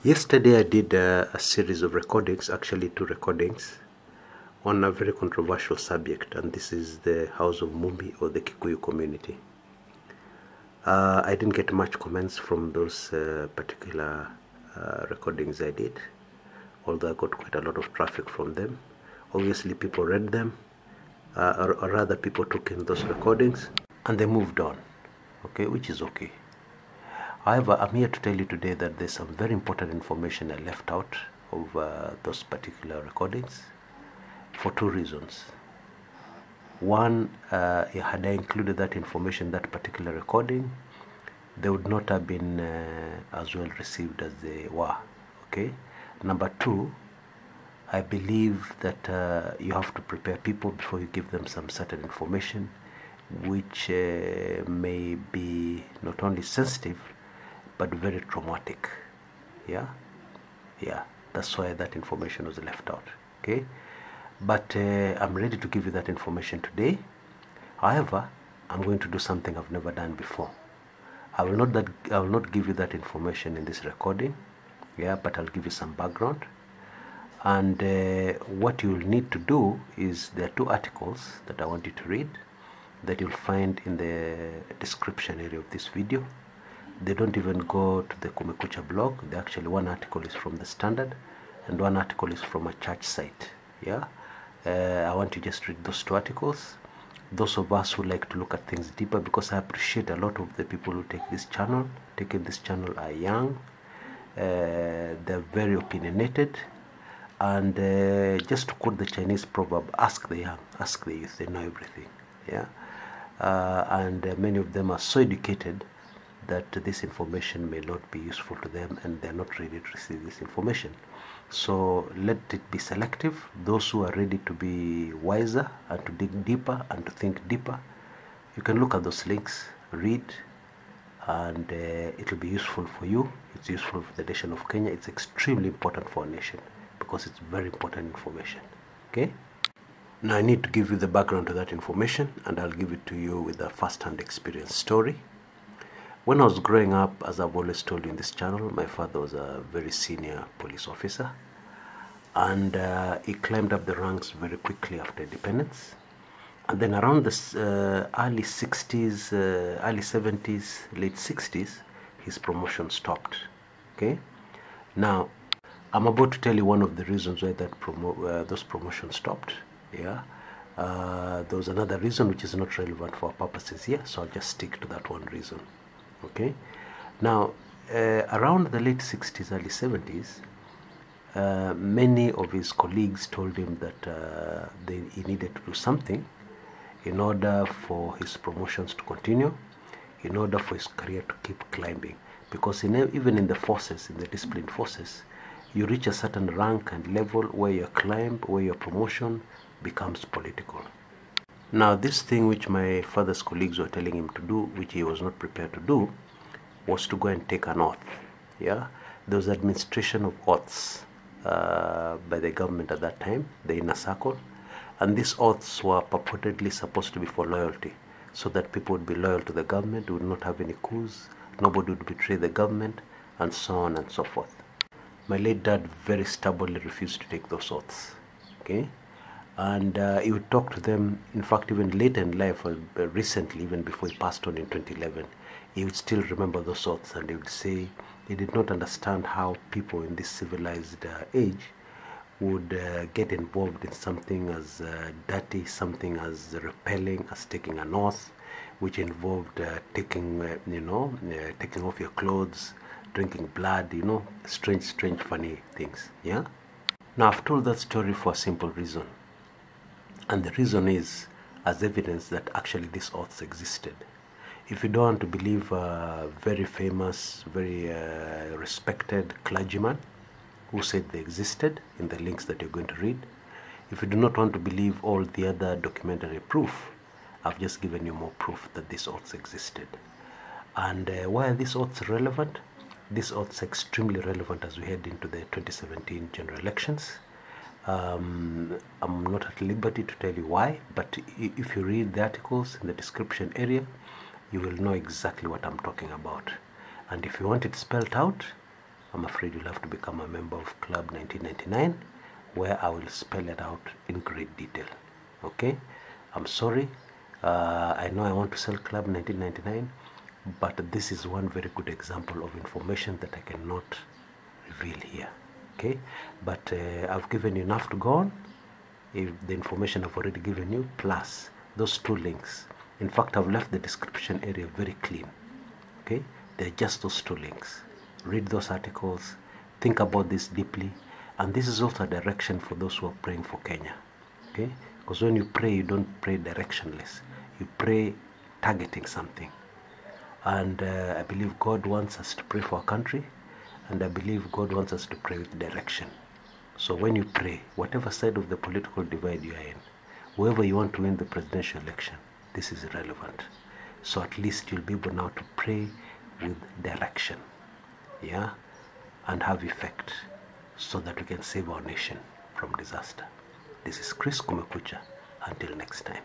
Yesterday I did a series of recordings, actually 2 recordings, on a very controversial subject, and this is the House of Mumbi or the Kikuyu community. I didn't get much comments from those particular recordings I did, although I got quite a lot of traffic from them. Obviously people read them, or rather people took in those recordings and they moved on, okay, which is okay. However, I'm here to tell you today that there's some very important information I left out of those particular recordings for 2 reasons. One, had I included that information, that particular recording, they would not have been as well received as they were, okay? Number 2, I believe that you have to prepare people before you give them some certain information which may be not only sensitive but very traumatic. Yeah, that's why that information was left out, okay? But I'm ready to give you that information today. However, I'm going to do something I've never done before. I will not give you that information in this recording, yeah, but I'll give you some background. And what you'll need to do is, there are 2 articles that I want you to read that you'll find in the description area of this video. They don't even go to the Kumekucha blog. Actually, one article is from the Standard and one article is from a church site. Yeah, I want you to just read those 2 articles. Those of us who like to look at things deeper, because I appreciate a lot of the people who take this channel are young, they're very opinionated, and just to quote the Chinese proverb, ask the young, ask the youth, they know everything. Yeah, and many of them are so educated that this information may not be useful to them and they're not ready to receive this information. So let it be selective. Those who are ready to be wiser and to dig deeper and to think deeper, you can look at those links, read, and it will be useful for you. It's useful for the nation of Kenya. It's extremely important for our nation because it's very important information, okay? Now I need to give you the background to that information, and I'll give it to you with a first-hand experience story. When I was growing up, as I've always told you in this channel, my father was a very senior police officer, and he climbed up the ranks very quickly after independence. And then around the early 60s, early 70s, late 60s, his promotion stopped, okay? Now, I'm about to tell you one of the reasons why those promotions stopped, yeah? There was another reason which is not relevant for our purposes here, so I'll just stick to that one reason. Okay, now around the late 60s, early 70s, many of his colleagues told him that he needed to do something in order for his promotions to continue, in order for his career to keep climbing. Because even in the forces, in the disciplined forces, you reach a certain rank and level where your climb, where your promotion becomes political. Now, this thing which my father's colleagues were telling him to do, which he was not prepared to do, was to go and take an oath. Yeah, there was administration of oaths by the government at that time, the inner circle, and these oaths were purportedly supposed to be for loyalty, so that people would be loyal to the government, would not have any coups, nobody would betray the government, and so on and so forth. My late dad very stubbornly refused to take those oaths. Okay. And he would talk to them. In fact, even later in life, recently, even before he passed on in 2011, he would still remember those oaths, and he would say he did not understand how people in this civilized age would get involved in something as dirty, something as repelling as taking an oath, which involved taking off your clothes, drinking blood, strange, funny things. Yeah. Now, I've told that story for a simple reason. And the reason is as evidence that actually these oaths existed. If you don't want to believe a very famous, very respected clergyman who said they existed in the links that you're going to read, if you do not want to believe all the other documentary proof, I've just given you more proof that these oaths existed. And why are these oaths relevant? These oaths are extremely relevant as we head into the 2017 general elections. I'm not at liberty to tell you why, but if you read the articles in the description area, you will know exactly what I'm talking about. And if you want it spelled out, I'm afraid you'll have to become a member of Club 1999, where I will spell it out in great detail. Okay, I'm sorry. I know I want to sell Club 1999, but this is one very good example of information that I cannot reveal here. Okay, but I've given you enough to go on. If the information I've already given you, plus those 2 links. In fact, I've left the description area very clean. Okay, they're just those 2 links. Read those articles, think about this deeply, and this is also a direction for those who are praying for Kenya. Okay, because when you pray, you don't pray directionless, you pray targeting something. And I believe God wants us to pray for our country, and I believe God wants us to pray with direction. So when you pray, whatever side of the political divide you are in, whoever you want to win the presidential election, this is irrelevant. So at least you'll be able now to pray with direction, yeah, and have effect, so that we can save our nation from disaster. This is Chris Kumekucha. Until next time.